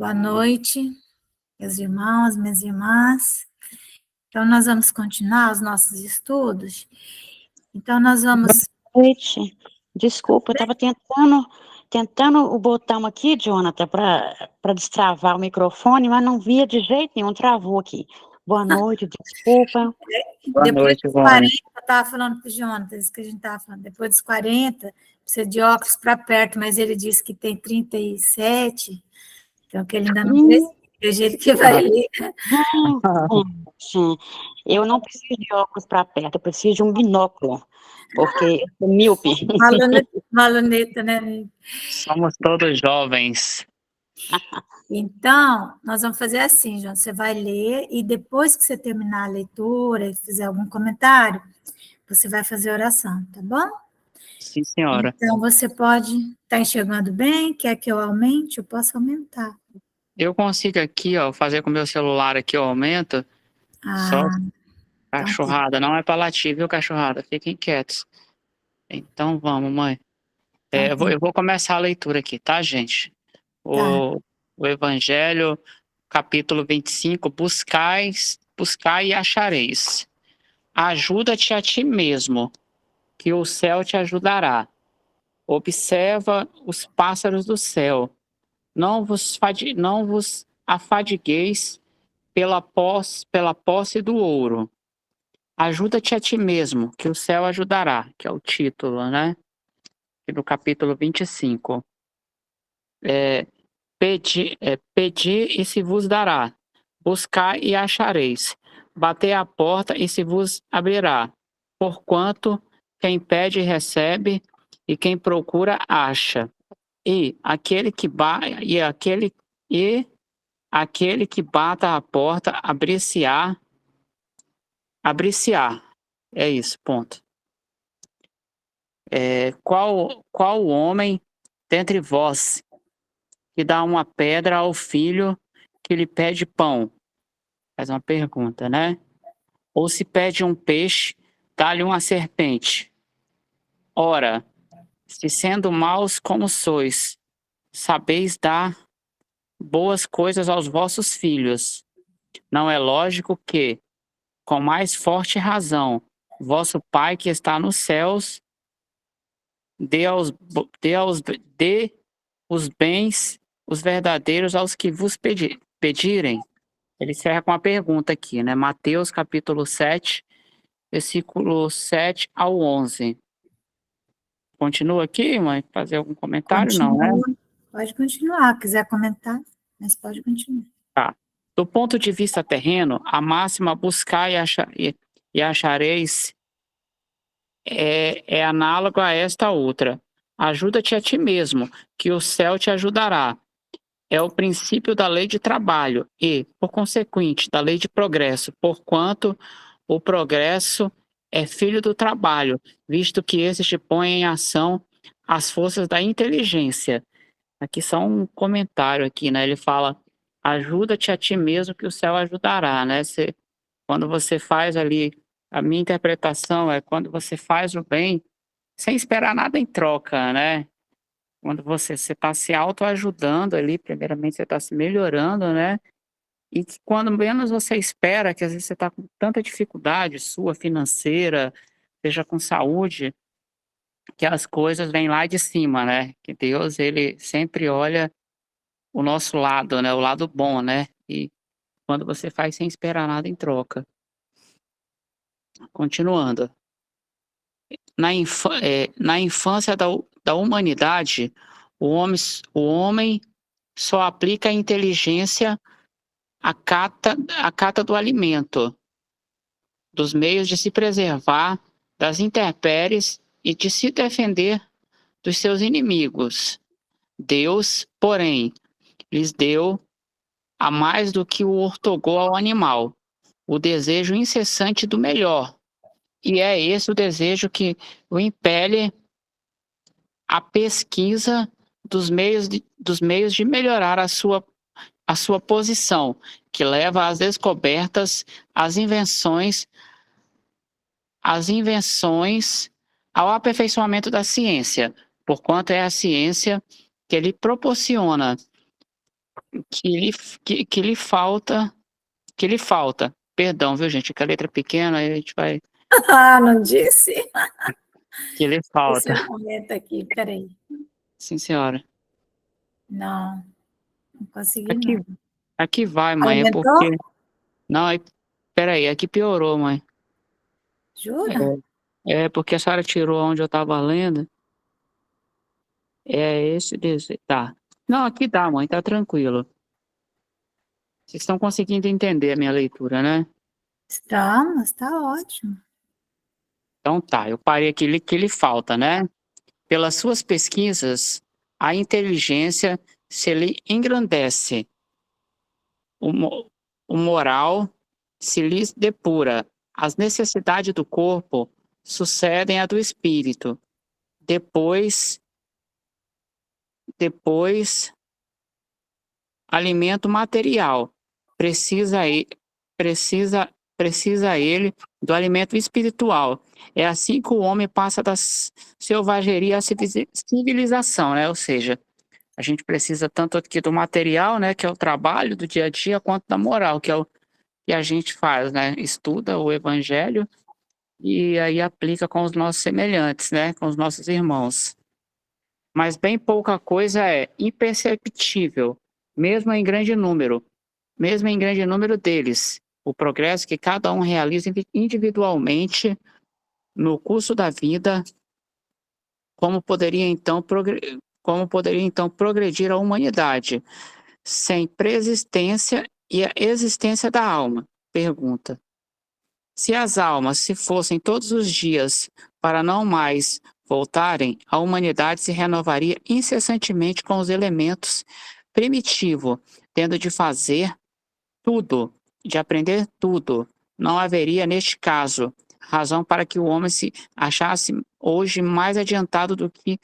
Boa noite, meus irmãos, minhas irmãs. Então, nós vamos continuar os nossos estudos. Então, nós vamos... Boa noite. Desculpa, eu estava tentando o botão aqui, Jonathan, para destravar o microfone, mas não via de jeito nenhum, travou aqui. Boa noite, desculpa. Boa Depois noite, dos Ivone. 40, eu estava falando para o Jonathan, isso que a gente estava falando, depois dos 40, precisa de óculos para perto, mas ele disse que tem 37, então que ele ainda não precisa, é o jeito que vai ler. Sim. Eu não preciso de óculos para perto, eu preciso de um binóculo, porque eu sou míope. Uma luneta, né? Somos todos jovens. Então, nós vamos fazer assim, João, você vai ler e depois que você terminar a leitura e fizer algum comentário, você vai fazer oração, tá bom? Sim, senhora. Então, você pode estar enxergando bem, quer que eu aumente? Eu posso aumentar. Eu consigo aqui, ó, fazer com o meu celular aqui, eu aumento. Só cachorrada, não é pra latir, viu, cachorrada? Fiquem quietos. Então, vamos, mãe. Eu vou começar a leitura aqui, tá, gente? O Evangelho, capítulo 25, buscai e achareis. Ajuda-te a ti mesmo, que o céu te ajudará. Observa os pássaros do céu. Não vos afadigueis pela posse do ouro. Ajuda-te a ti mesmo, que o céu ajudará, que é o título, né? Do capítulo 25. Pedi e se vos dará. Buscai e achareis. Batei à porta e se vos abrirá. Porquanto quem pede recebe, e quem procura acha. E aquele que bata à porta abrir-se-á. É isso, ponto. Qual o homem dentre vós que dá uma pedra ao filho que lhe pede pão? Faz uma pergunta, né? Ou se pede um peixe, dá-lhe uma serpente. Ora, se sendo maus como sois, sabeis dar boas coisas aos vossos filhos, não é lógico que, com mais forte razão, vosso Pai que está nos céus dê os bens, os verdadeiros aos que vos pedirem? Ele encerra com uma pergunta aqui, né? Mateus capítulo 7, versículo 7 ao 11. Continua aqui, mãe? Fazer algum comentário? Não, né? Pode continuar, quiser comentar, mas pode continuar. Tá. Do ponto de vista terreno, a máxima buscar e achareis é análoga a esta outra. Ajuda-te a ti mesmo, que o céu te ajudará. É o princípio da lei de trabalho e, por consequente, da lei de progresso, porquanto o progresso é filho do trabalho, visto que esses põem em ação as forças da inteligência. Aqui só um comentário aqui, né? Ele fala: ajuda-te a ti mesmo que o céu ajudará, né? Quando você faz ali, a minha interpretação é quando você faz o bem sem esperar nada em troca, né? Quando você está se autoajudando ali, primeiramente você está se melhorando, né? E que quando menos você espera, que às vezes você está com tanta dificuldade sua financeira, seja com saúde, que as coisas vêm lá de cima, né? Que Deus, ele sempre olha o nosso lado, né? O lado bom, né? E quando você faz sem esperar nada em troca. Continuando. Na infância da humanidade, o homem só aplica a inteligência à cata do alimento, dos meios de se preservar das intempéries e de se defender dos seus inimigos. Deus, porém, lhes deu a mais do que o ortogou ao animal, o desejo incessante do melhor. E é esse o desejo que o impele à pesquisa dos meios de melhorar a sua posição, que leva às descobertas, às invenções, ao aperfeiçoamento da ciência, porquanto é a ciência que lhe proporciona que lhe falta, perdão, viu, gente, que a letra é pequena, aí a gente vai, Ah, não disse? que lhe Deixa falta. eu comentar aqui, peraí. Sim, senhora. Não, não consegui, Aqui, não. aqui vai, mãe, é Aumentou? porque, não, peraí, aqui piorou, mãe. Jura? É porque a senhora tirou onde eu estava lendo, é esse desse, tá. Não, aqui dá, mãe, tá tranquilo. Vocês estão conseguindo entender a minha leitura, né? Estamos, está ótimo. Então tá, eu parei aqui que lhe falta, né? Pelas suas pesquisas, a inteligência se lhe engrandece, o moral se lhe depura, as necessidades do corpo sucedem a do espírito. Depois, depois, alimento material. Precisa, precisa, precisa ele do alimento espiritual. É assim que o homem passa da selvageria à civilização, né? Ou seja, a gente precisa tanto aqui do material, né, que é o trabalho do dia a dia, quanto da moral, que é o que a gente faz, né? Estuda o evangelho e aí aplica com os nossos semelhantes, né, com os nossos irmãos. Mas bem pouca coisa é imperceptível, mesmo em grande número, mesmo em grande número deles. O progresso que cada um realiza individualmente no curso da vida, como poderia então, como poderia então progredir a humanidade sem preexistência e a existência da alma? Pergunta. Se as almas se fossem todos os dias para não mais voltarem, a humanidade se renovaria incessantemente com os elementos primitivo, tendo de fazer tudo, de aprender tudo. Não haveria, neste caso, razão para que o homem se achasse hoje mais adiantado do que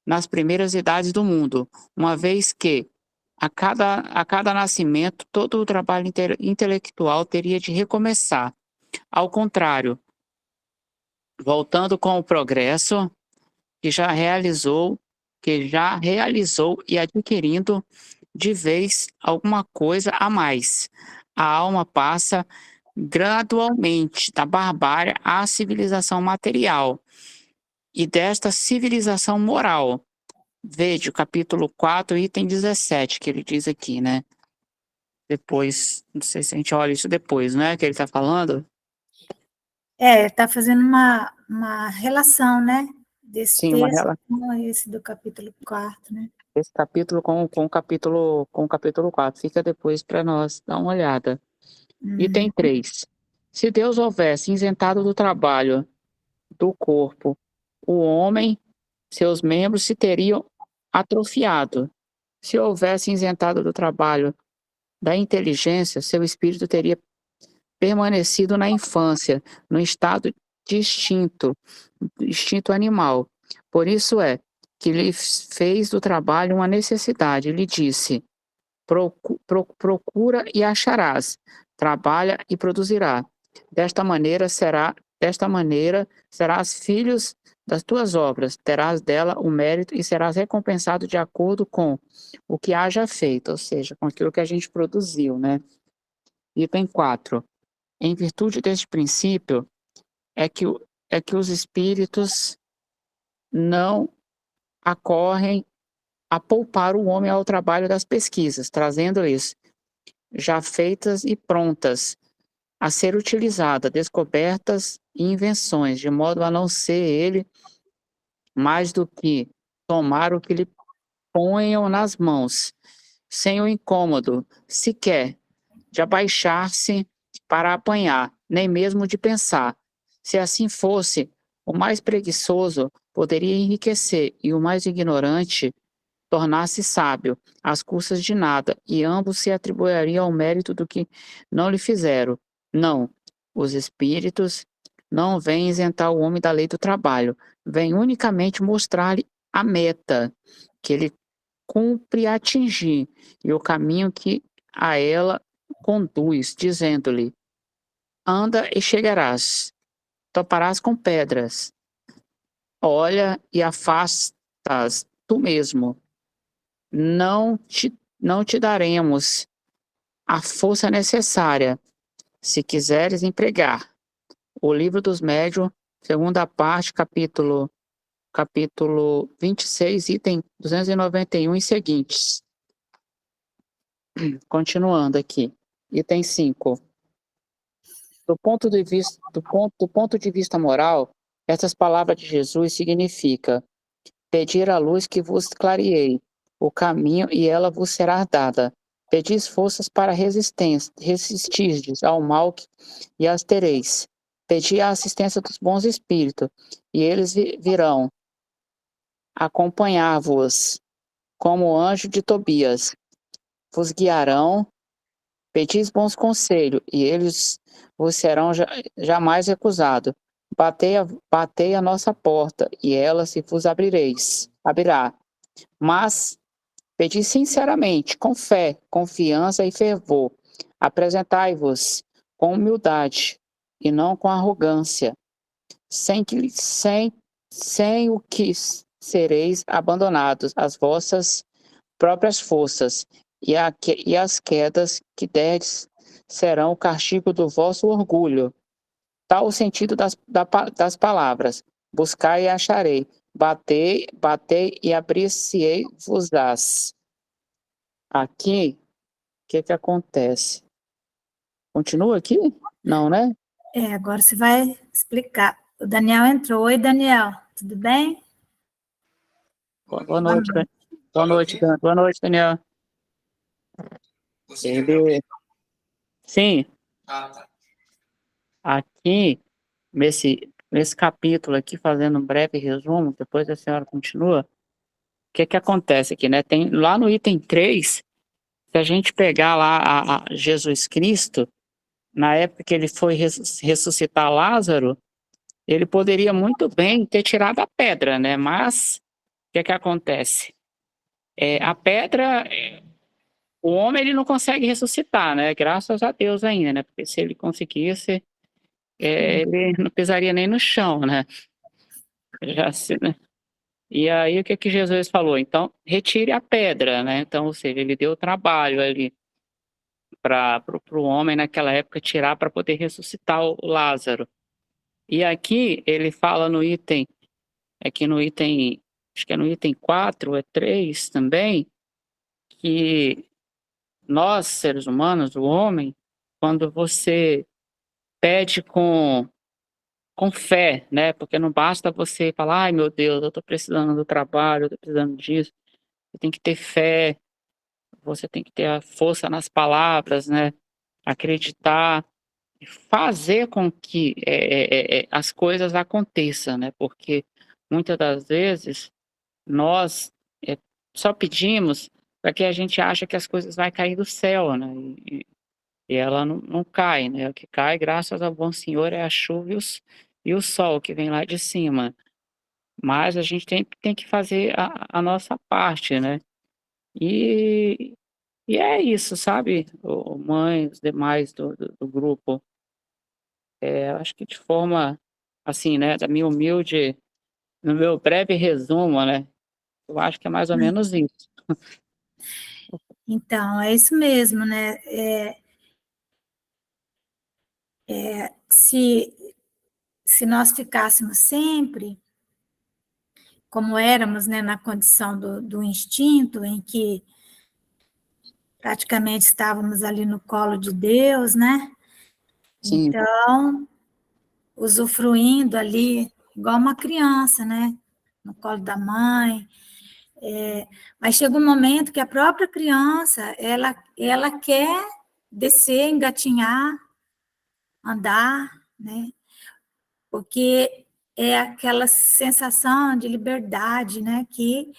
nas primeiras idades do mundo, uma vez que a cada nascimento todo o trabalho intelectual teria de recomeçar. Ao contrário, voltando com o progresso que já realizou, e adquirindo de vez alguma coisa a mais. A alma passa gradualmente da barbárie à civilização material e desta civilização moral. Veja o capítulo 4, item 17, que ele diz aqui, né? Depois, não sei se a gente olha isso depois, né? Que ele está falando. Está fazendo uma relação, né? Desse Sim, uma texto relação. com esse do capítulo 4, né? Esse capítulo com o capítulo 4 fica depois para nós dar uma olhada. Item 3. Se Deus houvesse isentado do trabalho do corpo, o homem, seus membros se teriam atrofiado. Se houvesse isentado do trabalho da inteligência, seu espírito teria permanecido na infância, no estado de instinto animal. Por isso é que lhe fez do trabalho uma necessidade. Lhe disse: procura e acharás, trabalha e produzirá. Desta maneira serás filhos das tuas obras, terás dela o mérito e serás recompensado de acordo com o que haja feito, ou seja, com aquilo que a gente produziu, né? Item 4. Em virtude deste princípio, é que, é que os espíritos não acorrem a poupar o homem ao trabalho das pesquisas, trazendo-lhes já feitas e prontas a ser utilizada, descobertas e invenções, de modo a não ser ele mais do que tomar o que lhe ponham nas mãos, sem o incômodo, sequer, de abaixar-se para apanhar, nem mesmo de pensar. Se assim fosse, o mais preguiçoso poderia enriquecer e o mais ignorante tornar-se sábio, às custas de nada, e ambos se atribuiriam ao mérito do que não lhe fizeram. Não, os espíritos não vêm isentar o homem da lei do trabalho, vêm unicamente mostrar-lhe a meta que ele cumpre atingir e o caminho que a ela conduz, dizendo-lhe: anda e chegarás, toparás com pedras, olha e afastas tu mesmo, não te não te daremos a força necessária, se quiseres empregar. O Livro dos Médiuns, segunda parte, capítulo 26, item 291 e seguintes. Continuando aqui. Item 5. Do ponto de vista moral, essas palavras de Jesus significam: pedir a luz que vos clareei o caminho e ela vos será dada. Pedis forças para resistirdes ao mal e as tereis. Pedi a assistência dos bons espíritos e eles virão acompanhar-vos como o anjo de Tobias. Vos guiarão. Pedis bons conselhos e eles vos serão jamais recusados. Batei a nossa porta e ela se vos abrirá. Mas pedi sinceramente, com fé, confiança e fervor. Apresentai-vos com humildade e não com arrogância, sem o que sereis abandonados às vossas próprias forças, e as quedas que derdes serão o castigo do vosso orgulho. Tal o sentido das palavras: buscai e acharei, batei e abrir-se-ei-vos-ás. Aqui, o que acontece? Continua aqui? Não, né? Agora você vai explicar. O Daniel entrou. Oi, Daniel, tudo bem? Boa noite. Boa noite, Daniel. Sim. Aqui, nesse capítulo aqui, fazendo um breve resumo, depois a senhora continua. O que acontece aqui, né? Tem lá no item 3, se a gente pegar lá a Jesus Cristo, na época que ele foi ressuscitar Lázaro, ele poderia muito bem ter tirado a pedra, né? Mas o que acontece? A pedra, o homem ele não consegue ressuscitar, né? Graças a Deus ainda, né? Porque se ele conseguisse, ele não pisaria nem no chão, né? Né? E aí o que Jesus falou? Então, retire a pedra, né? Então, ou seja, ele deu trabalho ali para o homem naquela época tirar para poder ressuscitar o Lázaro. E aqui ele fala no item, acho que é no item 4, é 3 também, que nós, seres humanos, o homem, quando você pede com fé, né? Porque não basta você falar, ai meu Deus, eu estou precisando do trabalho, eu estou precisando disso. Você tem que ter fé, você tem que ter a força nas palavras, né? Acreditar, fazer com que as coisas aconteçam, né? Porque muitas das vezes nós só pedimos para que a gente acha que as coisas vão cair do céu, né? E ela não cai, né? O que cai, graças ao bom Senhor, é a chuva e o sol que vem lá de cima. Mas a gente tem que fazer a nossa parte, né? E é isso, sabe? Mãe, os demais do grupo. Acho que de forma, assim, né? Da minha humilde, no meu breve resumo, né? Eu acho que é mais ou menos isso. Então, é isso mesmo, né? Se nós ficássemos sempre como éramos, né, na condição do instinto, em que praticamente estávamos ali no colo de Deus, né? Sim. Então, usufruindo ali, igual uma criança, né? No colo da mãe. Mas chega um momento que a própria criança, ela quer descer, engatinhar, andar, né? Porque é aquela sensação de liberdade, né? Que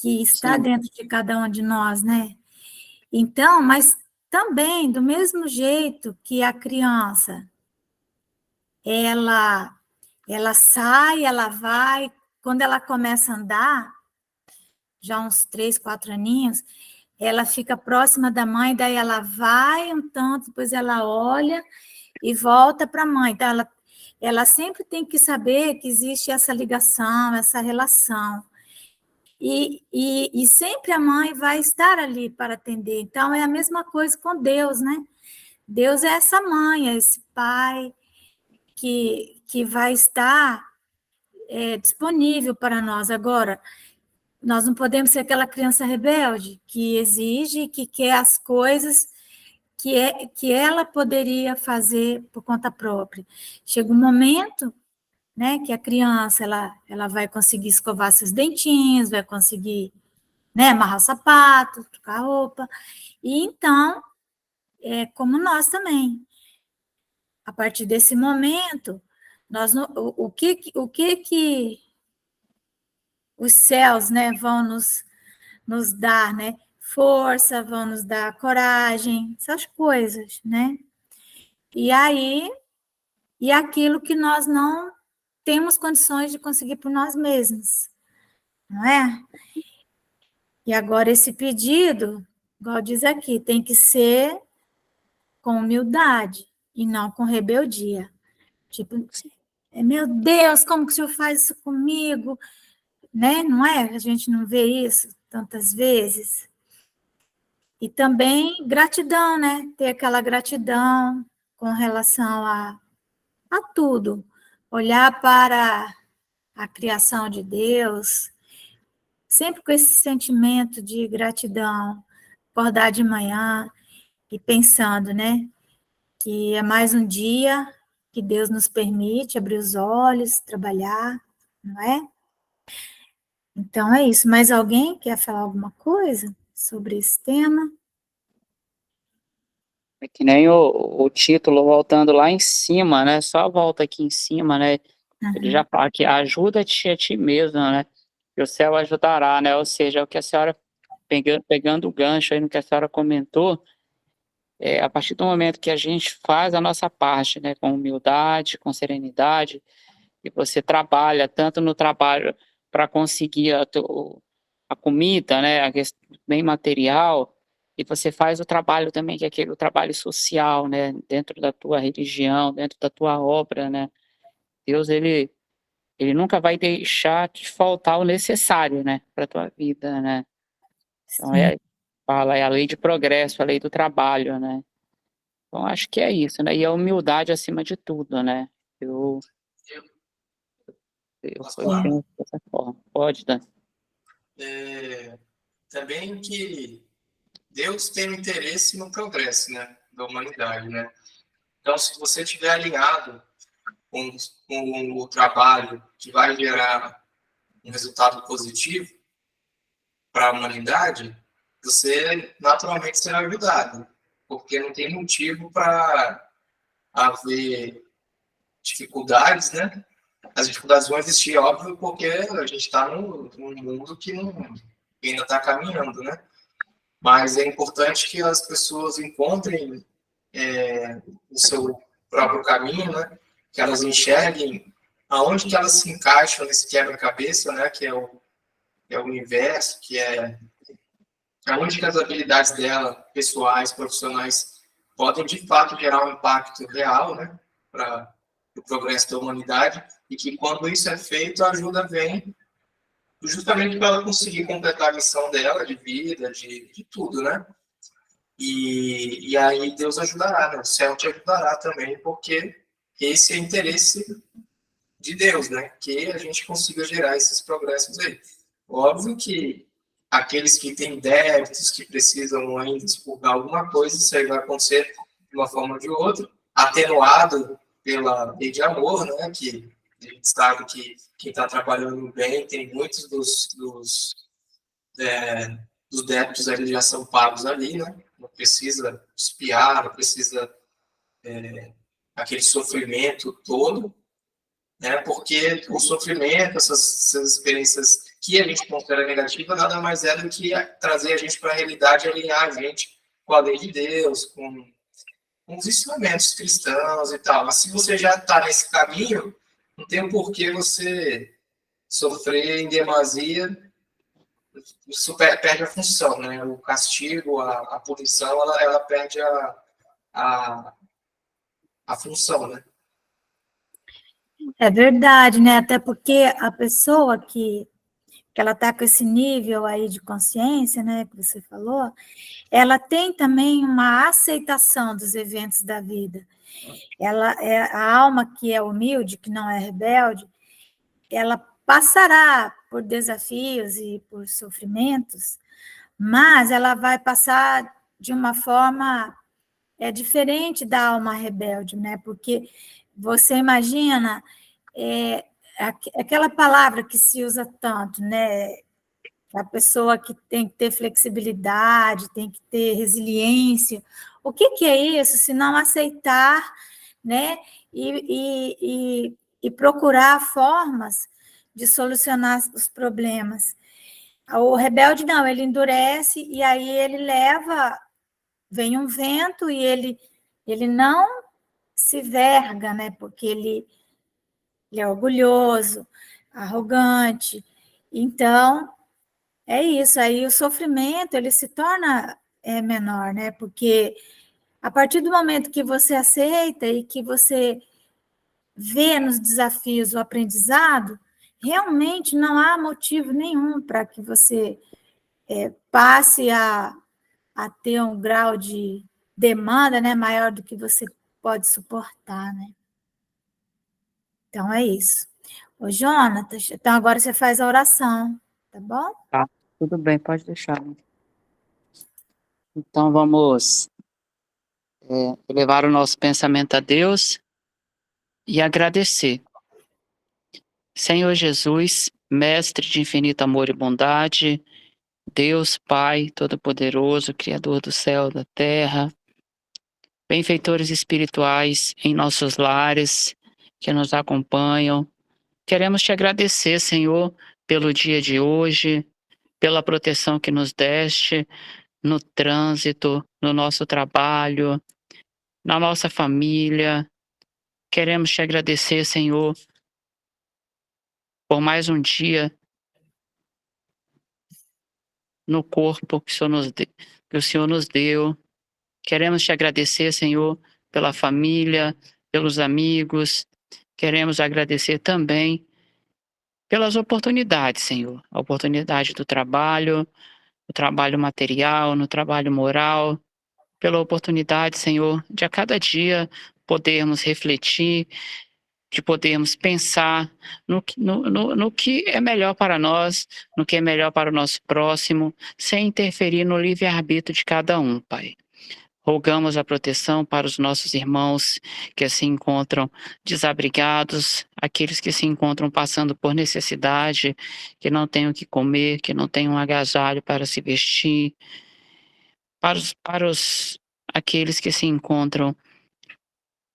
está dentro de cada um de nós, né? Então, mas também, do mesmo jeito que a criança, ela sai, ela vai, quando ela começa a andar, já uns 3, 4 aninhos, ela fica próxima da mãe, daí ela vai um tanto, depois ela olha e volta para a mãe. Então, ela sempre tem que saber que existe essa ligação, essa relação. e sempre a mãe vai estar ali para atender. Então, é a mesma coisa com Deus, né? Deus é essa mãe, é esse pai que vai estar disponível para nós. Agora, nós não podemos ser aquela criança rebelde que exige, que quer as coisas que ela poderia fazer por conta própria. Chega um momento, né, que a criança ela vai conseguir escovar seus dentinhos, vai conseguir, né, amarrar o sapato, trocar a roupa, e então, como nós também. A partir desse momento, o que os céus, né, vão nos dar, né, força, vão nos dar coragem, essas coisas, né? E aí, e aquilo que nós não temos condições de conseguir por nós mesmos, não é? E agora esse pedido, igual diz aqui, tem que ser com humildade e não com rebeldia. Tipo, meu Deus, como que o senhor faz isso comigo? Né? Não é? A gente não vê isso tantas vezes. E também gratidão, né? Ter aquela gratidão com relação a tudo. Olhar para a criação de Deus, sempre com esse sentimento de gratidão, acordar de manhã e pensando, né? Que é mais um dia que Deus nos permite abrir os olhos, trabalhar, não é? Então é isso. Mais alguém quer falar alguma coisa sobre esse tema? É que nem o título voltando lá em cima, né? Só volta aqui em cima, né? Ele já fala que ajuda-te a ti mesmo, né? E o céu ajudará, né? Ou seja, o que a senhora, pegando o gancho aí no que a senhora comentou, a partir do momento que a gente faz a nossa parte, né? Com humildade, com serenidade, e você trabalha, tanto no trabalho para conseguir a comida, né? A bem material, e você faz o trabalho também, que é aquele trabalho social, né? Dentro da tua religião, dentro da tua obra, né? Deus, ele nunca vai deixar te faltar o necessário, né, para tua vida, né? Então fala, é a lei de progresso, a lei do trabalho, né? Então acho que é isso, né? E a humildade acima de tudo, né? Eu, eu penso dessa forma. Pode, Dan. Também que Deus tem um interesse no progresso, né, da humanidade, né? Então, se você estiver alinhado com o trabalho que vai gerar um resultado positivo para a humanidade, você naturalmente será ajudado, porque não tem motivo para haver dificuldades, né? As dificuldades vão existir, óbvio, porque a gente está num mundo que ainda está caminhando, né? Mas é importante que as pessoas encontrem o seu próprio caminho, né? Que elas enxerguem aonde que elas se encaixam nesse quebra-cabeça, né? Que é o universo, que é aonde que as habilidades dela, pessoais, profissionais, podem de fato gerar um impacto real, né? Para o progresso da humanidade, e que quando isso é feito, a ajuda vem justamente para ela conseguir completar a missão dela de vida, de tudo, né? E aí Deus ajudará, né? O céu te ajudará também, porque esse é o interesse de Deus, né? Que a gente consiga gerar esses progressos aí. Óbvio que aqueles que têm débitos, que precisam ainda expurgar alguma coisa, isso aí vai acontecer de uma forma ou de outra, atenuado pela lei de amor, né? Que a gente sabe que quem está trabalhando bem tem muitos dos débitos ali já são pagos ali, né? Não precisa espiar, não precisa aquele sofrimento todo, né? Porque o sofrimento, essas experiências que a gente considera negativa, nada mais é do que trazer a gente para a realidade e alinhar a gente com a lei de Deus, com os ensinamentos cristãos e tal. Mas se você já está nesse caminho, não tem por que você sofrer em demasia, isso perde a função, né? O castigo, a punição, ela perde a função, né? É verdade, né? Até porque a pessoa que que ela está com esse nível aí de consciência, né, que você falou, ela tem também uma aceitação dos eventos da vida. Ela é a alma que é humilde, que não é rebelde, ela passará por desafios e por sofrimentos, mas ela vai passar de uma forma diferente da alma rebelde, né? Porque você imagina aquela palavra que se usa tanto, né? A pessoa que tem que ter flexibilidade, tem que ter resiliência. O que é isso, se não aceitar, né? E procurar formas de solucionar os problemas. O rebelde não, ele endurece e aí ele leva, vem um vento e ele não se verga, né? Porque ele é orgulhoso, arrogante. Então, é isso, aí o sofrimento ele se torna menor, né? Porque a partir do momento que você aceita e que você vê nos desafios o aprendizado, realmente não há motivo nenhum para que você passe a ter um grau de demanda, né, maior do que você pode suportar, né? Então é isso. Ô, Jonatas, então agora você faz a oração, tá bom? Tá, tudo bem, pode deixar. Então vamos elevar o nosso pensamento a Deus e agradecer. Senhor Jesus, Mestre de infinito amor e bondade, Deus Pai Todo-Poderoso, Criador do céu e da terra, benfeitores espirituais em nossos lares que nos acompanham, queremos te agradecer, Senhor, pelo dia de hoje, pela proteção que nos deste no trânsito, no nosso trabalho, na nossa família. Queremos te agradecer, Senhor, por mais um dia no corpo que o Senhor nos deu. Queremos te agradecer, Senhor, pela família, pelos amigos. Queremos agradecer também pelas oportunidades, Senhor. A oportunidade do trabalho, no trabalho material, no trabalho moral. Pela oportunidade, Senhor, de a cada dia podermos refletir, de podermos pensar no que é melhor para nós, no que é melhor para o nosso próximo, sem interferir no livre-arbítrio de cada um, Pai. Rogamos a proteção para os nossos irmãos que se encontram desabrigados, aqueles que se encontram passando por necessidade, que não têm o que comer, que não têm um agasalho para se vestir, aqueles que se encontram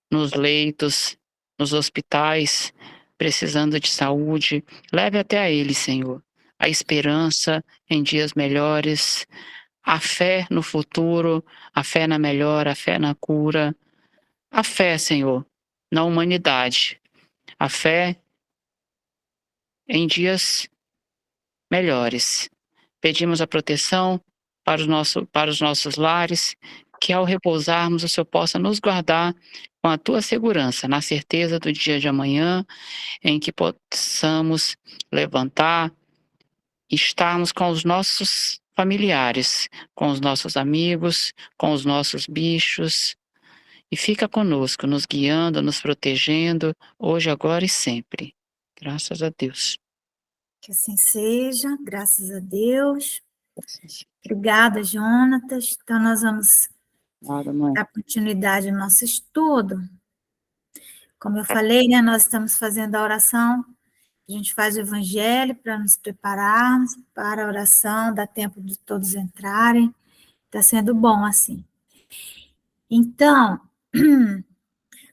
nos leitos, nos hospitais, precisando de saúde, leve até a eles, Senhor, a esperança em dias melhores, a fé no futuro, a fé na melhora, a fé na cura, a fé, Senhor, na humanidade, a fé em dias melhores. Pedimos a proteção para os nossos lares, que ao repousarmos o Senhor possa nos guardar com a tua segurança, na certeza do dia de amanhã, em que possamos levantar, estarmos com os nossos familiares, com os nossos amigos, com os nossos bichos, e fica conosco, nos guiando, nos protegendo, hoje, agora e sempre. Graças a Deus. Que assim seja, graças a Deus. Obrigada, Jonatas. Então, nós vamos dar continuidade ao nosso estudo. Como eu falei, né, nós estamos fazendo a oração, a gente faz o evangelho para nos prepararmos para a oração, dá tempo de todos entrarem, está sendo bom assim. Então,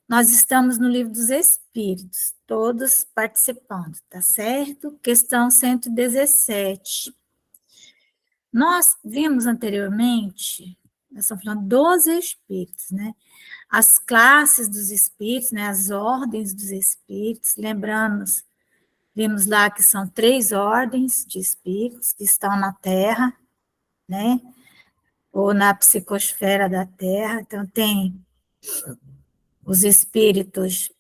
nós estamos no Livro dos Espíritos, todos participando, tá certo? Questão 117. Nós vimos anteriormente, nós estamos falando dos espíritos, né? As classes dos espíritos, né? As ordens dos espíritos, lembramos, vimos lá que são 3 ordens de espíritos que estão na Terra, né? Ou na psicosfera da Terra. Então, tem os espíritos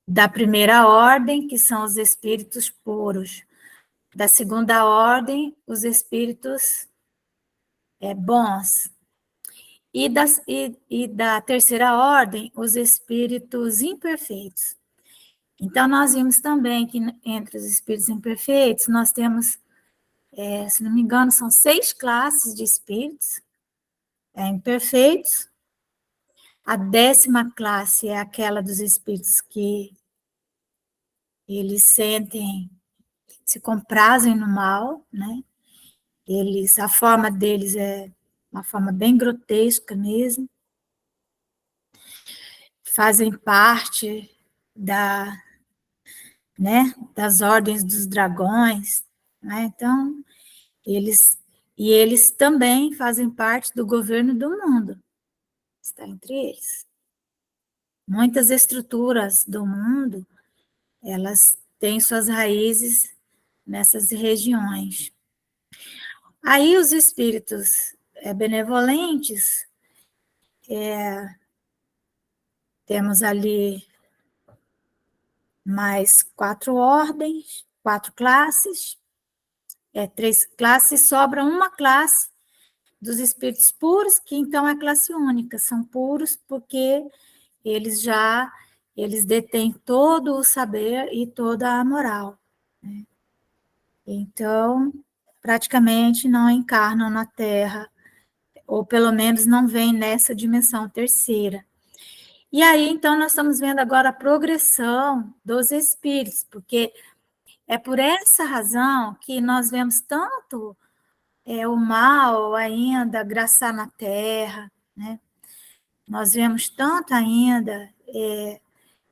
Da primeira ordem, que são os espíritos puros. Da segunda ordem, os espíritos bons. E da terceira ordem, os espíritos imperfeitos. Então, nós vimos também que entre os espíritos imperfeitos, nós temos, se não me engano, são 6 classes de espíritos imperfeitos. A 10ª classe é aquela dos espíritos que eles se comprazem no mal, né? A forma deles é uma forma bem grotesca mesmo. Fazem parte das ordens dos dragões, né? Então, eles também fazem parte do governo do mundo, está entre eles. Muitas estruturas do mundo, elas têm suas raízes nessas regiões. Aí os espíritos benevolentes, temos ali mais 4 ordens, 4 classes, 3 classes, sobra uma classe dos espíritos puros, que então é classe única, são puros porque eles detêm todo o saber e toda a moral, né? Então, praticamente não encarnam na Terra, ou pelo menos não vêm nessa dimensão terceira. E aí, então, nós estamos vendo agora a progressão dos espíritos, porque é por essa razão que nós vemos tanto o mal ainda graçar na Terra, né? Nós vemos tanto ainda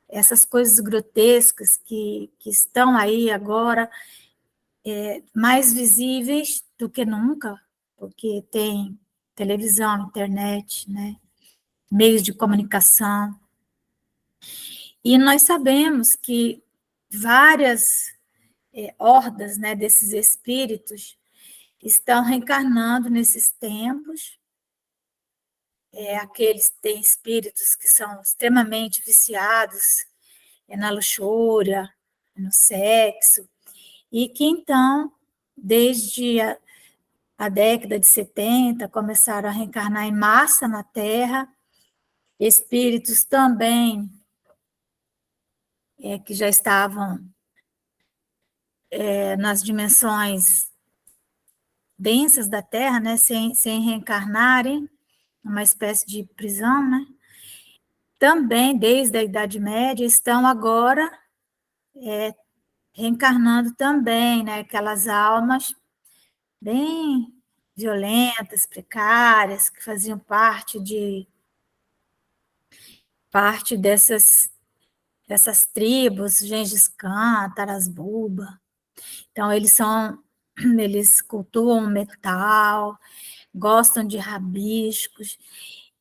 essas coisas grotescas que estão aí agora, mais visíveis do que nunca, porque tem televisão, internet, né? Meios de comunicação. E nós sabemos que várias hordas, né, desses espíritos estão reencarnando nesses tempos. Aqueles têm espíritos que são extremamente viciados na luxúria, no sexo, e que então, desde a década de 70, começaram a reencarnar em massa na Terra, espíritos também que já estavam nas dimensões densas da Terra, né, sem reencarnarem, uma espécie de prisão, né? Também, desde a Idade Média, estão agora reencarnando também, né? Aquelas almas bem violentas, precárias, que faziam parte dessas tribos, Gengis Khan, Taras Bulba. Então, eles cultuam metal, gostam de rabiscos,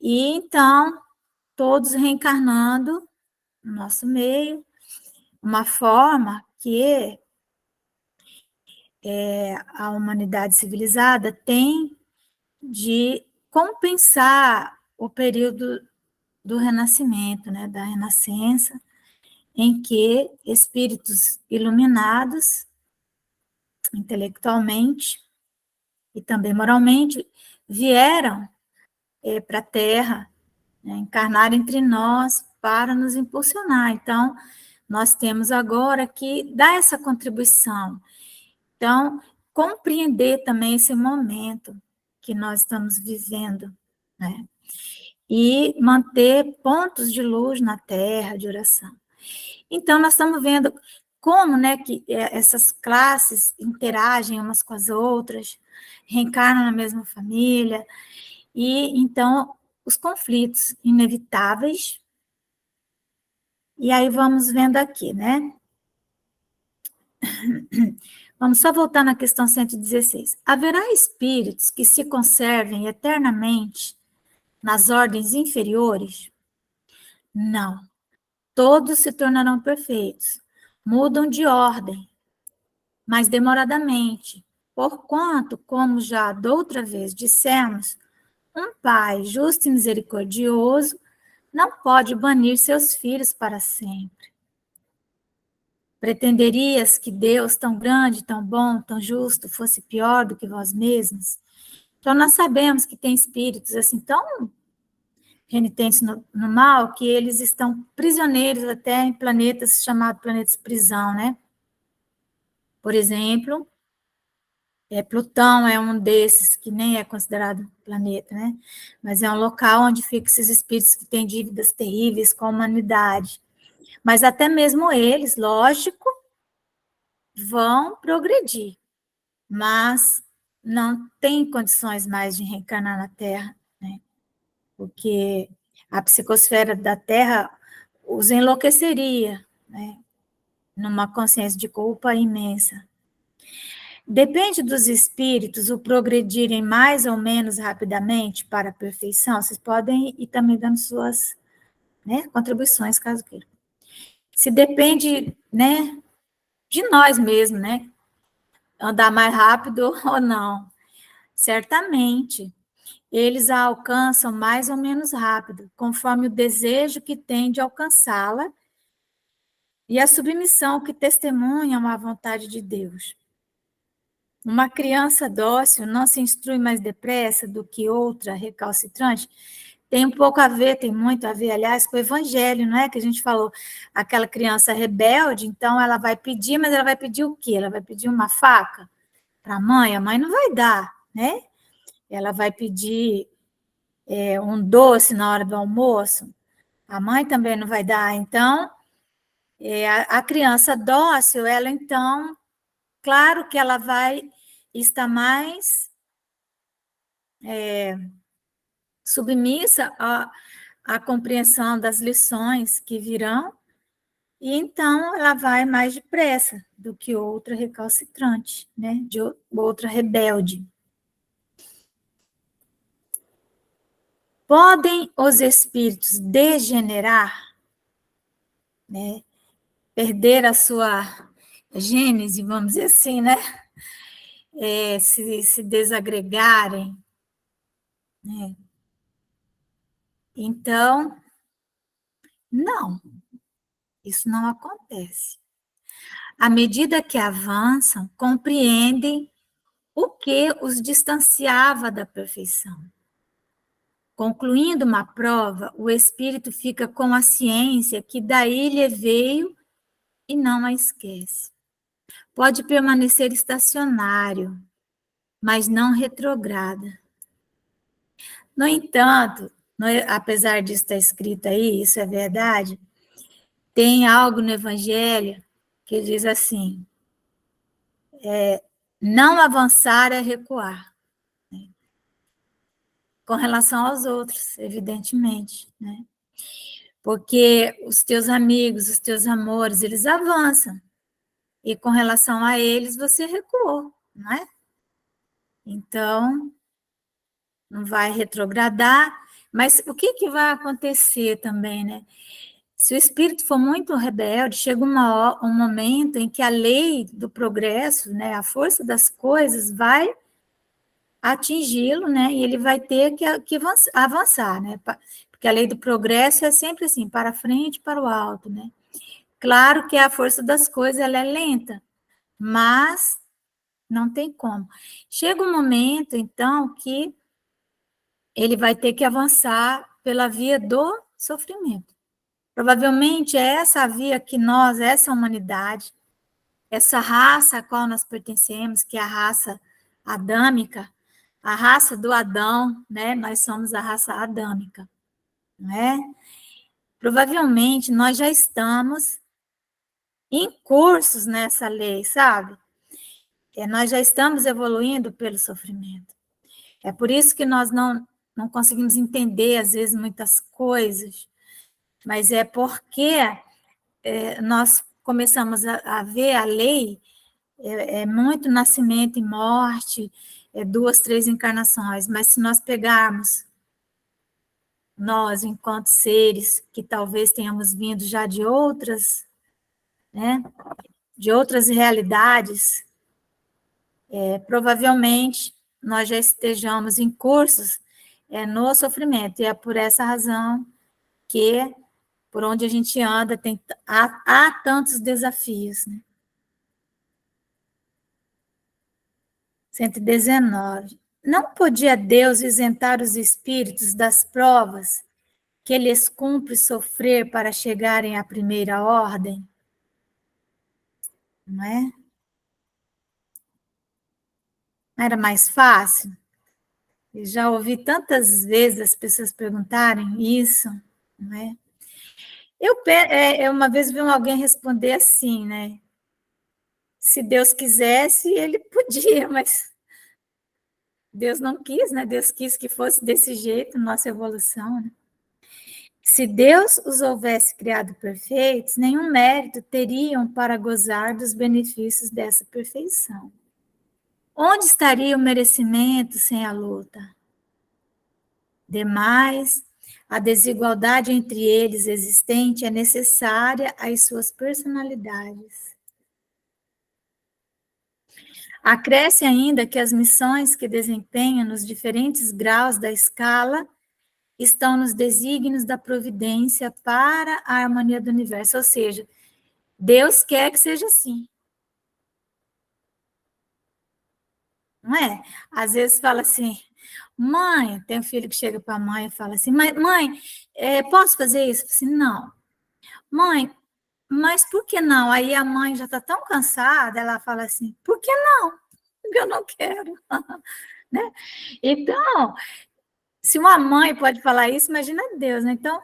e então, todos reencarnando no nosso meio, uma forma que a humanidade civilizada tem de compensar o período do Renascimento, né, da Renascença, em que espíritos iluminados, intelectualmente e também moralmente, vieram para a Terra, né, encarnar entre nós para nos impulsionar. Então, nós temos agora que dar essa contribuição. Então, compreender também esse momento que nós estamos vivendo, né? E manter pontos de luz na Terra, de oração. Então, nós estamos vendo como, né, que essas classes interagem umas com as outras, reencarnam na mesma família, e então os conflitos inevitáveis. E aí vamos vendo aqui, né? Vamos só voltar na questão 116. Haverá espíritos que se conservem eternamente nas ordens inferiores? Não. Todos se tornarão perfeitos. Mudam de ordem, mas demoradamente, porquanto, como já doutra vez dissemos, um pai justo e misericordioso não pode banir seus filhos para sempre. Pretenderias que Deus, tão grande, tão bom, tão justo, fosse pior do que vós mesmos? Então, nós sabemos que tem espíritos assim tão renitentes no mal, que eles estão prisioneiros até em planetas chamados planetas prisão, né? Por exemplo, Plutão é um desses, que nem é considerado planeta, né? Mas é um local onde ficam esses espíritos que têm dívidas terríveis com a humanidade. Mas até mesmo eles, lógico, vão progredir, mas não tem condições mais de reencarnar na Terra, né? Porque a psicosfera da Terra os enlouqueceria, né? Numa consciência de culpa imensa. Depende dos espíritos o progredirem mais ou menos rapidamente para a perfeição. Vocês podem ir também dando suas, né, contribuições, caso queiram. Se depende, né, de nós mesmos, né? Andar mais rápido ou não. Certamente, eles a alcançam mais ou menos rápido, conforme o desejo que tem de alcançá-la e a submissão que testemunham à vontade de Deus. Uma criança dócil não se instrui mais depressa do que outra recalcitrante. Tem um pouco a ver, tem muito a ver, aliás, com o evangelho, não é? Que a gente falou, aquela criança rebelde, então ela vai pedir, mas ela vai pedir o quê? Ela vai pedir uma faca para a mãe não vai dar, né? Ela vai pedir um doce na hora do almoço, a mãe também não vai dar. Então, a criança dócil, ela então, claro que ela vai estar mais submissa à compreensão das lições que virão, e então ela vai mais depressa do que outra recalcitrante, né? De outra rebelde. Podem os espíritos degenerar, né? Perder a sua gênese, vamos dizer assim, né? Se desagregarem, né? Então, não, isso não acontece. À medida que avançam, compreendem o que os distanciava da perfeição. Concluindo uma prova, o espírito fica com a ciência que daí lhe veio e não a esquece. Pode permanecer estacionário, mas não retrograda. No entanto, apesar disso estar escrito aí, isso é verdade, tem algo no Evangelho que diz assim, não avançar é recuar. Né? Com relação aos outros, evidentemente, né? Porque os teus amigos, os teus amores, eles avançam. E com relação a eles, você recuou, não é? Então, não vai retrogradar, mas o que vai acontecer também, né? Se o espírito for muito rebelde, chega um momento em que a lei do progresso, né, a força das coisas vai atingi-lo, né, e ele vai ter que avançar, né, porque a lei do progresso é sempre assim, para frente, para o alto, né. Claro que a força das coisas, ela é lenta, mas não tem como. Chega um momento, então, que ele vai ter que avançar pela via do sofrimento. Provavelmente é essa a via que nós, essa humanidade, essa raça a qual nós pertencemos, que é a raça adâmica, a raça do Adão, né? Nós somos a raça adâmica, né? Provavelmente nós já estamos em cursos nessa lei, sabe? Nós já estamos evoluindo pelo sofrimento. É por isso que nós não conseguimos entender, às vezes, muitas coisas, mas é porque nós começamos a ver a lei, muito nascimento e morte, 2, 3 encarnações, mas se nós pegarmos nós, enquanto seres que talvez tenhamos vindo já de outras, né, de outras realidades, provavelmente nós já estejamos em cursos no sofrimento, e é por essa razão que por onde a gente anda, há tantos desafios, né? 119. Não podia Deus isentar os espíritos das provas que lhes cumpre sofrer para chegarem à primeira ordem? Não é? Não era mais fácil? Eu já ouvi tantas vezes as pessoas perguntarem isso, não é? Eu uma vez vi alguém responder assim, né? Se Deus quisesse, ele podia, mas Deus não quis, né? Deus quis que fosse desse jeito, nossa evolução, né? Se Deus os houvesse criado perfeitos, nenhum mérito teriam para gozar dos benefícios dessa perfeição. Onde estaria o merecimento sem a luta? Demais, a desigualdade entre eles existente é necessária às suas personalidades. Acresce ainda que as missões que desempenham nos diferentes graus da escala estão nos desígnios da providência para a harmonia do universo, ou seja, Deus quer que seja assim. Não é? Às vezes fala assim, mãe, tem um filho que chega para a mãe e fala assim, mãe, posso fazer isso? Assim, não. Mãe, mas por que não? Aí a mãe já está tão cansada, ela fala assim, por que não? Porque eu não quero. Né? Então, se uma mãe pode falar isso, imagina Deus, né? Então,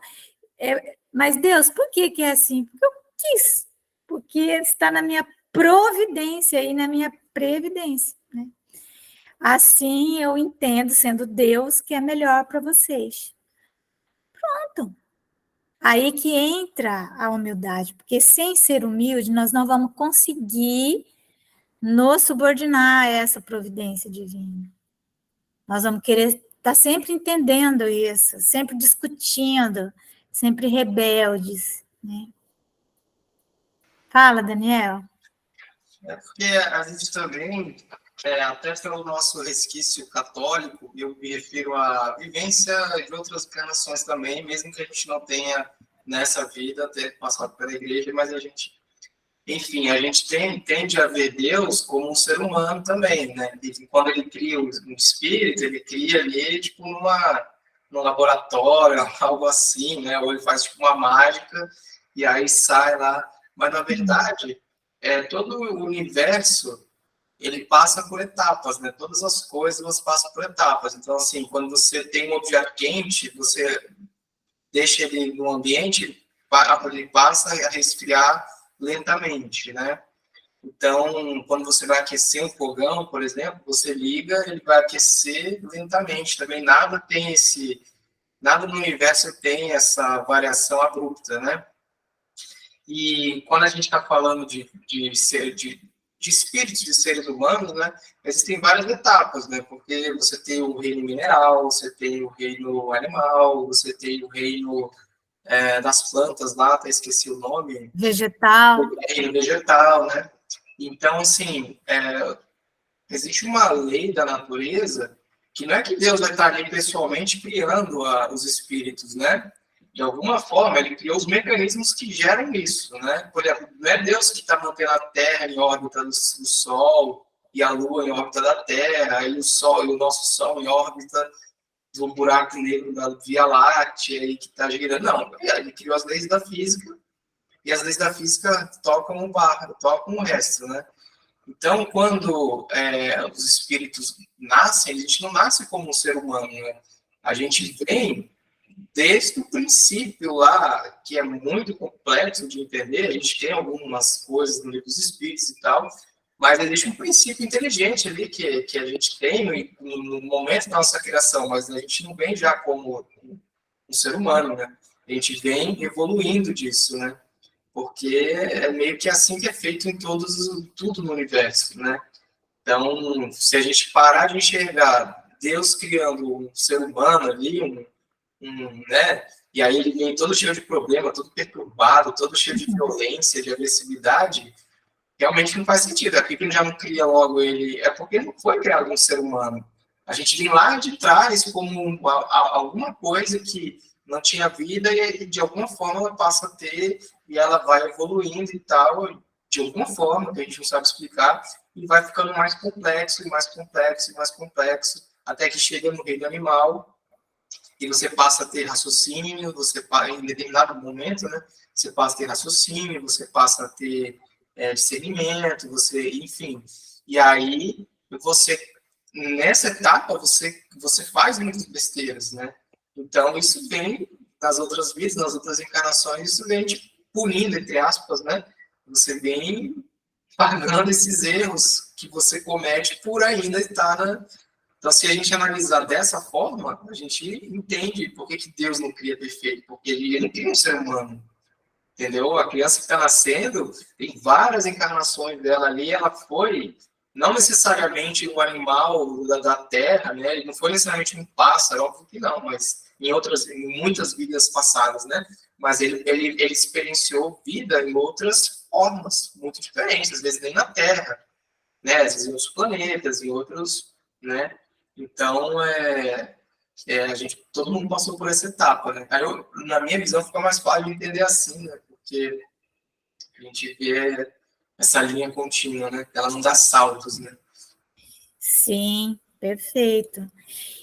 mas Deus, por que é assim? Porque eu quis, porque está na minha providência e na minha previdência, né? Assim eu entendo, sendo Deus, que é melhor para vocês. Pronto. Aí que entra a humildade, porque sem ser humilde, nós não vamos conseguir nos subordinar a essa providência divina. Nós vamos querer estar sempre entendendo isso, sempre discutindo, sempre rebeldes, né? Fala, Daniel. Porque a gente também, até pelo nosso resquício católico, eu me refiro à vivência de outras encarnações também, mesmo que a gente não tenha nessa vida ter passado pela igreja, mas a gente, enfim, a gente tende a ver Deus como um ser humano também, né? E quando ele cria um espírito, ele cria ali, tipo, num laboratório, algo assim, né? Ou ele faz, tipo, uma mágica e aí sai lá. Mas, na verdade, todo o universo, ele passa por etapas, né? Todas as coisas, elas passam por etapas. Então, assim, quando você tem um objeto quente, você deixa ele no ambiente, ele passa a resfriar lentamente, né? Então, quando você vai aquecer um fogão, por exemplo, você liga, ele vai aquecer lentamente. Também nada no universo tem essa variação abrupta, né? E quando a gente está falando de espíritos de seres humanos, né, existem várias etapas, né? Porque você tem o reino mineral, você tem o reino animal, você tem o reino das plantas lá, até esqueci o nome. Vegetal. O reino vegetal, né? Então, assim, existe uma lei da natureza que não é que Deus vai estar ali pessoalmente criando os espíritos, né? De alguma forma, ele criou os mecanismos que geram isso, né? Por exemplo, não é Deus que está mantendo a Terra em órbita do Sol e a Lua em órbita da Terra, e o Sol e o nosso Sol em órbita do buraco negro da Via Láctea e que está girando. Não, ele criou as leis da física e as leis da física tocam o resto, né? Então, quando os espíritos nascem, a gente não nasce como um ser humano, né? A gente vem desde o princípio lá, que é muito complexo de entender, a gente tem algumas coisas no livro dos espíritos e tal, mas existe um princípio inteligente ali que a gente tem no momento da nossa criação, mas a gente não vem já como um ser humano, né? A gente vem evoluindo disso, né? Porque é meio que assim que é feito em tudo no universo, né? Então, se a gente parar de enxergar Deus criando um ser humano ali, né? E aí ele vem todo cheio de problema, todo perturbado, todo cheio de violência, de agressividade, realmente não faz sentido. É porque ele já não cria logo ele... É porque ele não foi criado um ser humano. A gente vem lá de trás como alguma coisa que não tinha vida e de alguma forma ela passa a ter e ela vai evoluindo e tal, de alguma forma, que a gente não sabe explicar, e vai ficando mais complexo, e mais complexo, e mais complexo, até que chega no reino animal, e você passa a ter raciocínio, em determinado momento, né, você passa a ter raciocínio, você passa a ter discernimento, enfim. E aí, nessa etapa, você faz muitas besteiras, né? Então, isso vem nas outras vidas, nas outras encarnações, isso vem te punindo, entre aspas, né? Você vem pagando esses erros que você comete por ainda estar na... Então, se a gente analisar dessa forma, a gente entende por que Deus não cria perfeito, porque ele não cria um ser humano, entendeu? A criança que está nascendo, tem várias encarnações dela ali, ela foi, não necessariamente um animal da terra, né? Ele não foi necessariamente um pássaro, óbvio que não, mas em muitas vidas passadas, né? Mas ele experienciou vida em outras formas, muito diferentes, às vezes nem na Terra, né? Às vezes em outros planetas, em outros, né? Então, todo mundo passou por essa etapa, né? Aí, na minha visão, fica mais fácil de entender assim, né? Porque a gente vê essa linha contínua, né? Ela não dá saltos, né? Sim, perfeito.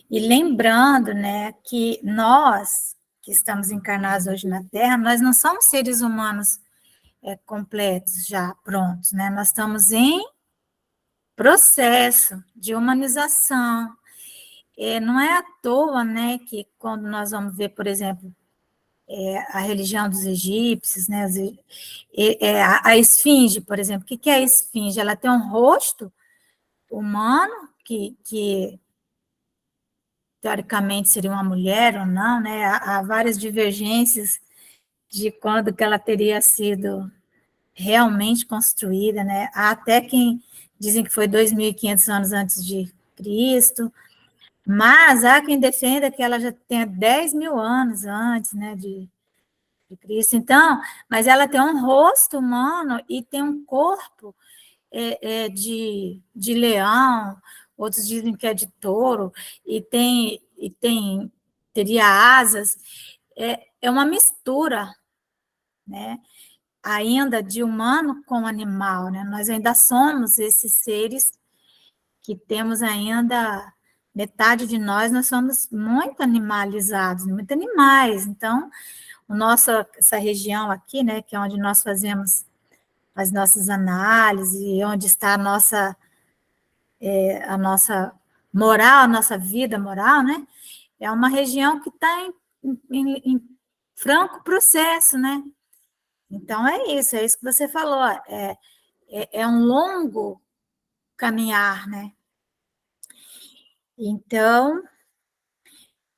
E lembrando, né, que nós que estamos encarnados hoje na Terra, nós não somos seres humanos completos, já prontos, né? Nós estamos em processo de humanização. Não é à toa, né, que quando nós vamos ver, por exemplo, a religião dos egípcios, né, a esfinge, por exemplo, o que é a esfinge? Ela tem um rosto humano, que teoricamente seria uma mulher ou não, né? Há várias divergências de quando que ela teria sido realmente construída, né? Há até quem dizem que foi 2.500 anos antes de Cristo, mas há quem defenda que ela já tenha 10.000 anos antes, né, de Cristo. Então, mas ela tem um rosto humano e tem um corpo de leão, outros dizem que é de touro, teria asas. É uma mistura, né? Ainda de humano com animal, né? Nós ainda somos esses seres que temos ainda metade de nós somos muito animalizados, muito animais. Então, essa região aqui, né, que é onde nós fazemos as nossas análises, onde está a nossa moral, a nossa vida moral, né? É uma região que está em franco processo, né? Então, é isso que você falou, é um longo caminhar, né? Então,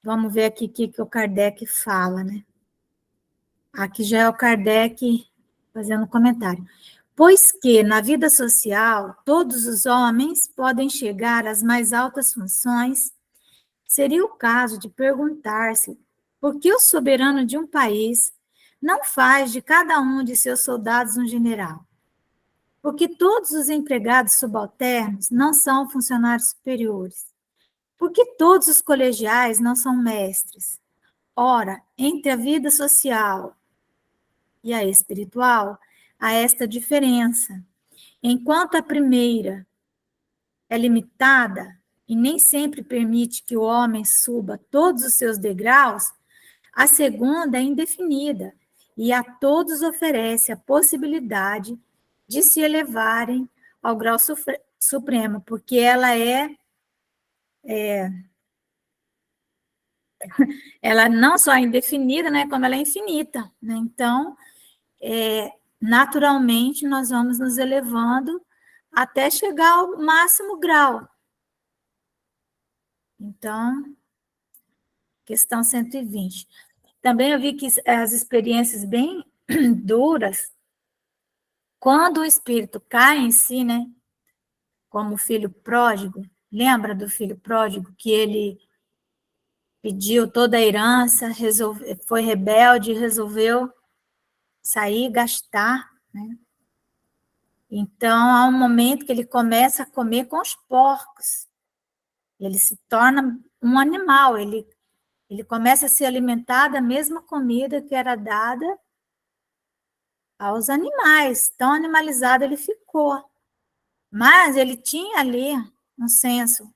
vamos ver aqui o que o Kardec fala, né? Aqui já é o Kardec fazendo um comentário. Pois que, na vida social, todos os homens podem chegar às mais altas funções, seria o caso de perguntar-se por que o soberano de um país não faz de cada um de seus soldados um general? Porque todos os empregados subalternos não são funcionários superiores? Porque todos os colegiais não são mestres? Ora, entre a vida social e a espiritual, há esta diferença. Enquanto a primeira é limitada e nem sempre permite que o homem suba todos os seus degraus, a segunda é indefinida e a todos oferece a possibilidade de se elevarem ao grau supremo, porque ela ela não só é indefinida, né, como ela é infinita, né? Então, naturalmente, nós vamos nos elevando até chegar ao máximo grau. Então, questão 120. Também eu vi que as experiências bem duras, quando o espírito cai em si, né, como o filho pródigo, lembra do filho pródigo, que ele pediu toda a herança, foi rebelde, resolveu sair e gastar, né? Então, há um momento que ele começa a comer com os porcos. Ele se torna um animal, ele Ele começa a se alimentar da mesma comida que era dada aos animais. Tão animalizado ele ficou. Mas ele tinha ali um senso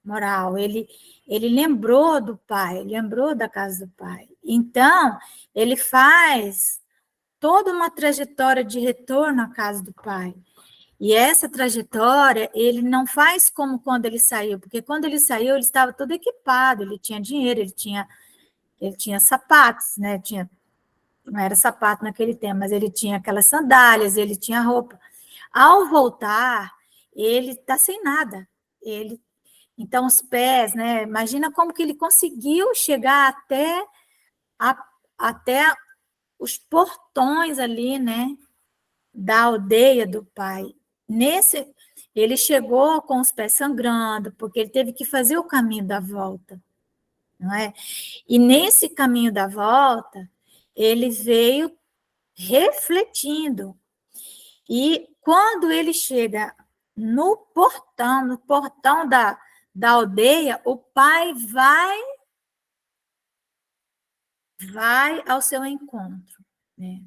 moral. Ele lembrou do pai, lembrou da casa do pai. Então, ele faz toda uma trajetória de retorno à casa do pai. E essa trajetória, ele não faz como quando ele saiu, porque quando ele saiu, ele estava todo equipado, ele tinha dinheiro, ele tinha sapatos, né? Não era sapato naquele tempo, mas ele tinha aquelas sandálias, ele tinha roupa. Ao voltar, ele está sem nada. Então, os pés, né? Imagina como que ele conseguiu chegar até os portões ali, né? Da aldeia do pai. Ele chegou com os pés sangrando, porque ele teve que fazer o caminho da volta, não é? E nesse caminho da volta, ele veio refletindo. E quando ele chega no portão da aldeia, o pai vai ao seu encontro, né?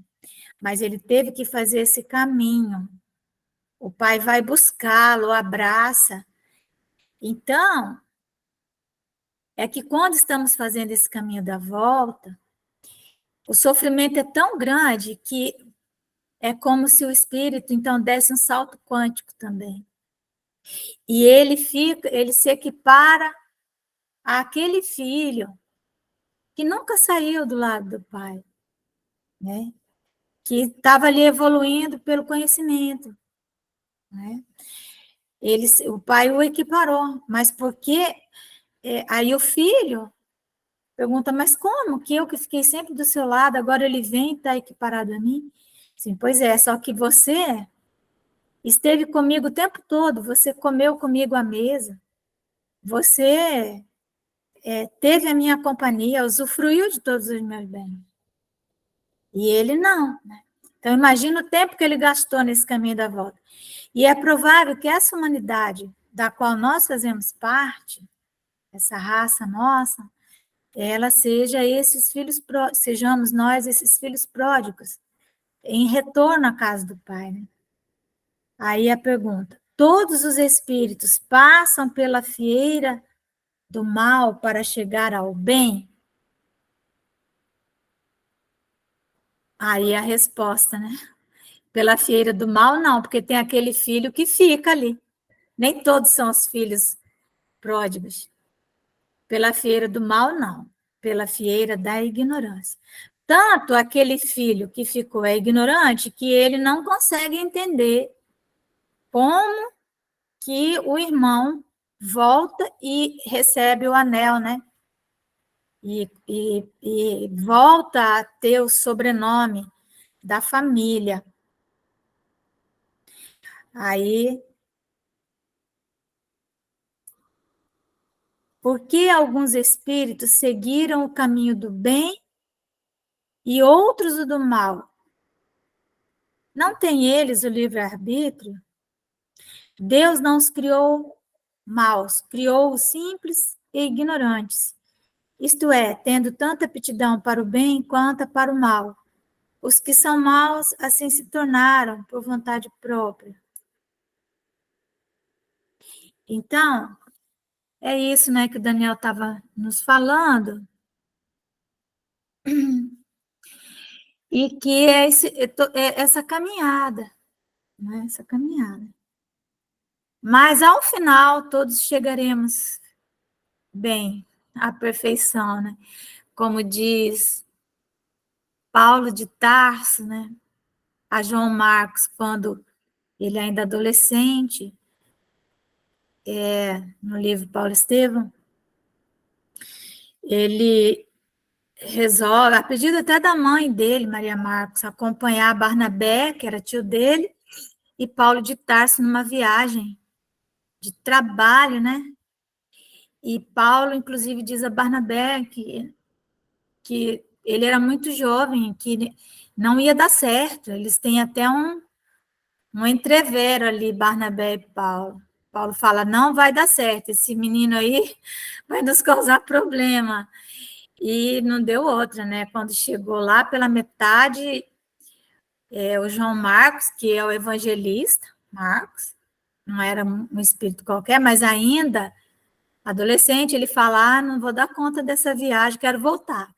Mas ele teve que fazer esse caminho. O pai vai buscá-lo, abraça. Então, é que quando estamos fazendo esse caminho da volta, o sofrimento é tão grande que é como se o espírito, então, desse um salto quântico também. E ele se equipara àquele filho que nunca saiu do lado do pai, né? Que estava ali evoluindo pelo conhecimento, né? O pai o equiparou, mas por que? Aí o filho pergunta, mas como que eu que fiquei sempre do seu lado, agora ele vem e está equiparado a mim? Sim, pois é, só que você esteve comigo o tempo todo, você comeu comigo à mesa, você teve a minha companhia, usufruiu de todos os meus bens. E ele não, né? Então, imagina o tempo que ele gastou nesse caminho da volta. E é provável que essa humanidade da qual nós fazemos parte, essa raça nossa, ela seja sejamos nós esses filhos pródigos, em retorno à casa do Pai, né? Aí a pergunta: todos os espíritos passam pela fieira do mal para chegar ao bem? Aí a resposta, né? Pela fieira do mal, não, porque tem aquele filho que fica ali. Nem todos são os filhos pródigos. Pela fieira do mal, não. Pela fieira da ignorância. Tanto aquele filho que ficou é ignorante que ele não consegue entender como que o irmão volta e recebe o anel, né? E volta a ter o sobrenome da família. Aí, por que alguns espíritos seguiram o caminho do bem e outros o do mal? Não têm eles o livre-arbítrio? Deus não os criou maus, criou-os simples e ignorantes. Isto é, tendo tanta aptidão para o bem quanto para o mal. Os que são maus assim se tornaram por vontade própria. Então, é isso, né, que o Daniel estava nos falando. E que é essa caminhada, né? Essa caminhada. Mas, ao final, todos chegaremos bem, à perfeição, né? Como diz Paulo de Tarso, né? A João Marcos, quando ele ainda é adolescente, no livro Paulo Estevam, ele resolve, a pedido até da mãe dele, Maria Marcos, acompanhar Barnabé, que era tio dele, e Paulo de Tarso numa viagem de trabalho, né? E Paulo, inclusive, diz a Barnabé que ele era muito jovem, que não ia dar certo. Eles têm até um entrevero ali, Barnabé e Paulo. Paulo fala, não vai dar certo, esse menino aí vai nos causar problema. E não deu outra, né? Quando chegou lá pela metade, o João Marcos, que é o evangelista, Marcos, não era um espírito qualquer, mas ainda adolescente, ele fala, não vou dar conta dessa viagem, quero voltar.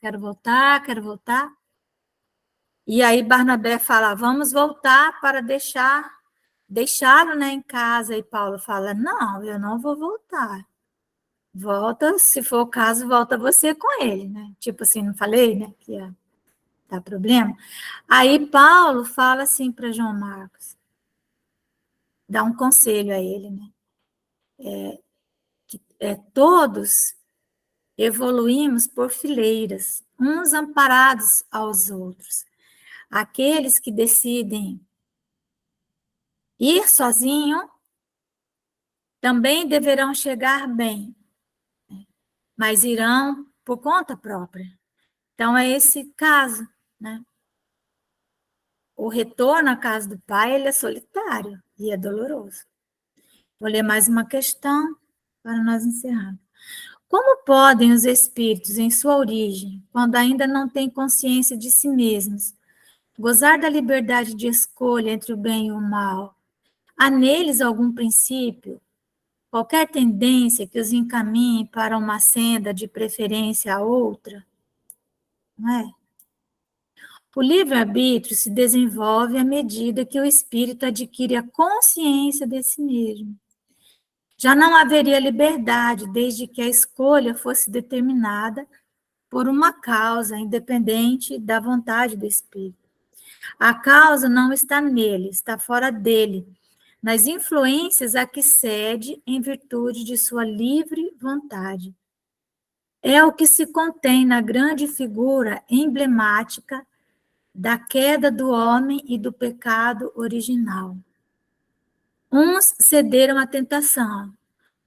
E aí Barnabé fala, vamos voltar para deixá-lo, né, em casa. E Paulo fala, não, eu não vou voltar. Volta, se for o caso, volta você com ele, né? Tipo assim, não falei, né, que ia dar problema? Aí Paulo fala assim para João Marcos, dá um conselho a ele, né? Todos evoluímos por fileiras, uns amparados aos outros. Aqueles que decidem ir sozinho também deverão chegar bem, mas irão por conta própria. Então, é esse caso, né? O retorno à casa do pai, ele é solitário e é doloroso. Vou ler mais uma questão para nós encerrarmos. Como podem os espíritos, em sua origem, quando ainda não têm consciência de si mesmos, gozar da liberdade de escolha entre o bem e o mal? Há neles algum princípio, qualquer tendência que os encaminhe para uma senda de preferência a outra? Não é? O livre-arbítrio se desenvolve à medida que o espírito adquire a consciência de si mesmo. Já não haveria liberdade desde que a escolha fosse determinada por uma causa independente da vontade do espírito. A causa não está nele, está fora dele, nas influências a que cede em virtude de sua livre vontade. É o que se contém na grande figura emblemática da queda do homem e do pecado original. Uns cederam à tentação,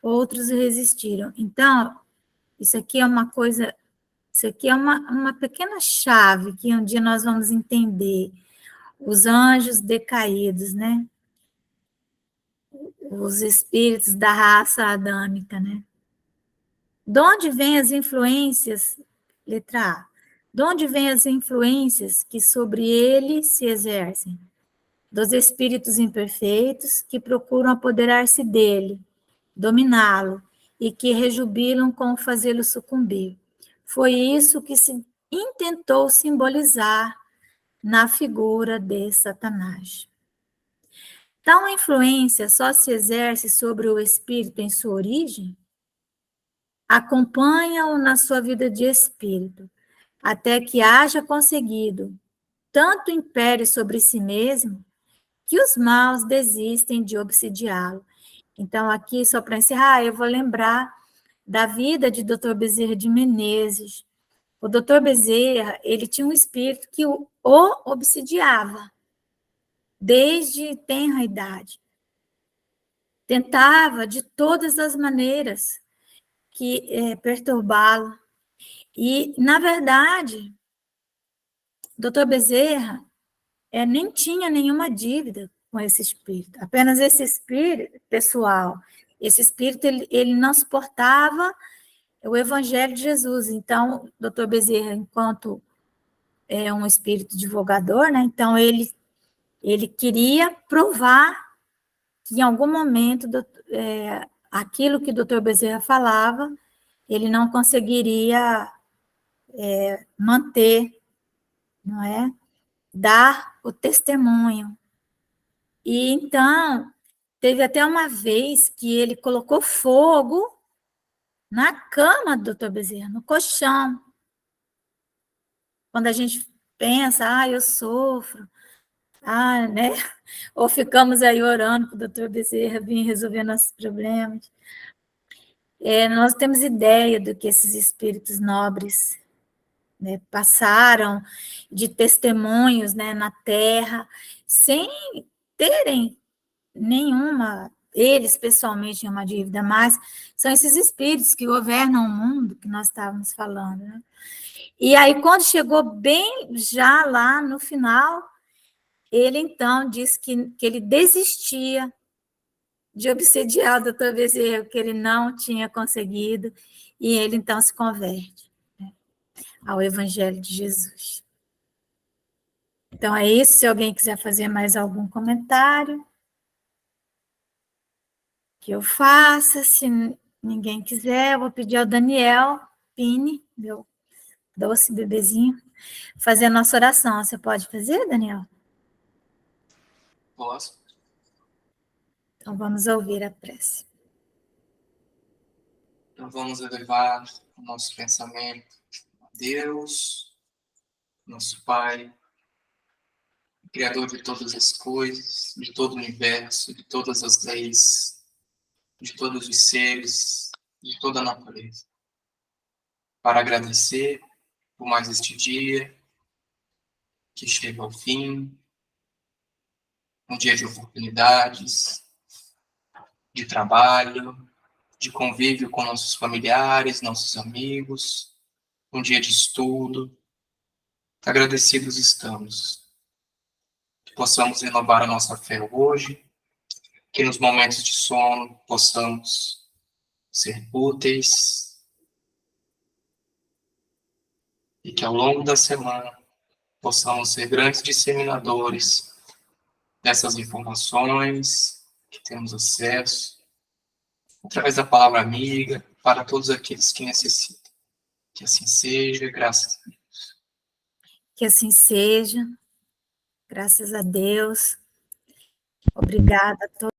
outros resistiram. Então, isso aqui é uma coisa, isso aqui é uma pequena chave que um dia nós vamos entender. Os anjos decaídos, né? Os espíritos da raça adâmica, né? De onde vêm as influências? Letra A. De onde vêm as influências que sobre ele se exercem? Dos espíritos imperfeitos que procuram apoderar-se dele, dominá-lo, e que rejubilam com fazê-lo sucumbir. Foi isso que se intentou simbolizar na figura de Satanás. Tal influência só se exerce sobre o espírito em sua origem? Acompanha-o na sua vida de espírito, até que haja conseguido tanto império sobre si mesmo, que os maus desistem de obsidiá-lo. Então, aqui, só para encerrar, eu vou lembrar da vida de Dr. Bezerra de Menezes. O Dr. Bezerra, ele tinha um espírito que o obsidiava, desde tenra idade. Tentava, de todas as maneiras, perturbá-lo. E, na verdade, Dr. Bezerra nem tinha nenhuma dívida com esse espírito, apenas esse espírito pessoal. Esse espírito, ele não suportava o Evangelho de Jesus. Então, Dr. Bezerra, enquanto um espírito divulgador, né, então ele queria provar que em algum momento aquilo que o Dr. Bezerra falava, ele não conseguiria manter, não é? Dar o testemunho. E então, teve até uma vez que ele colocou fogo na cama do Dr. Bezerra, no colchão. Quando a gente pensa, eu sofro, né? Ou ficamos aí orando para o Dr. Bezerra vir resolver nossos problemas. Nós temos ideia do que esses espíritos nobres, né, passaram de testemunhos, né, na Terra, sem terem nenhuma, eles pessoalmente nenhuma dívida, mas são esses espíritos que governam o mundo que nós estávamos falando, né? E aí, quando chegou bem já lá no final, ele então disse que ele desistia de obsidiar o doutor Bezerra, que ele não tinha conseguido, e ele então se converte. ao Evangelho de Jesus. Então é isso, se alguém quiser fazer mais algum comentário, que eu faça, se ninguém quiser, eu vou pedir ao Daniel Pini, meu doce bebezinho, fazer a nossa oração. Você pode fazer, Daniel? Posso? Então vamos ouvir a prece. Então vamos elevar o nosso pensamento a Deus, nosso Pai, Criador de todas as coisas, de todo o universo, de todas as leis, de todos os seres, de toda a natureza. Para agradecer por mais este dia que chega ao fim, um dia de oportunidades, de trabalho, de convívio com nossos familiares, nossos amigos, um dia de estudo. Agradecidos estamos. Que possamos renovar a nossa fé hoje, que nos momentos de sono possamos ser úteis e que ao longo da semana possamos ser grandes disseminadores dessas informações que temos acesso, através da palavra amiga, para todos aqueles que necessitam. Que assim seja, graças a Deus. Que assim seja, graças a Deus. Obrigada a todos.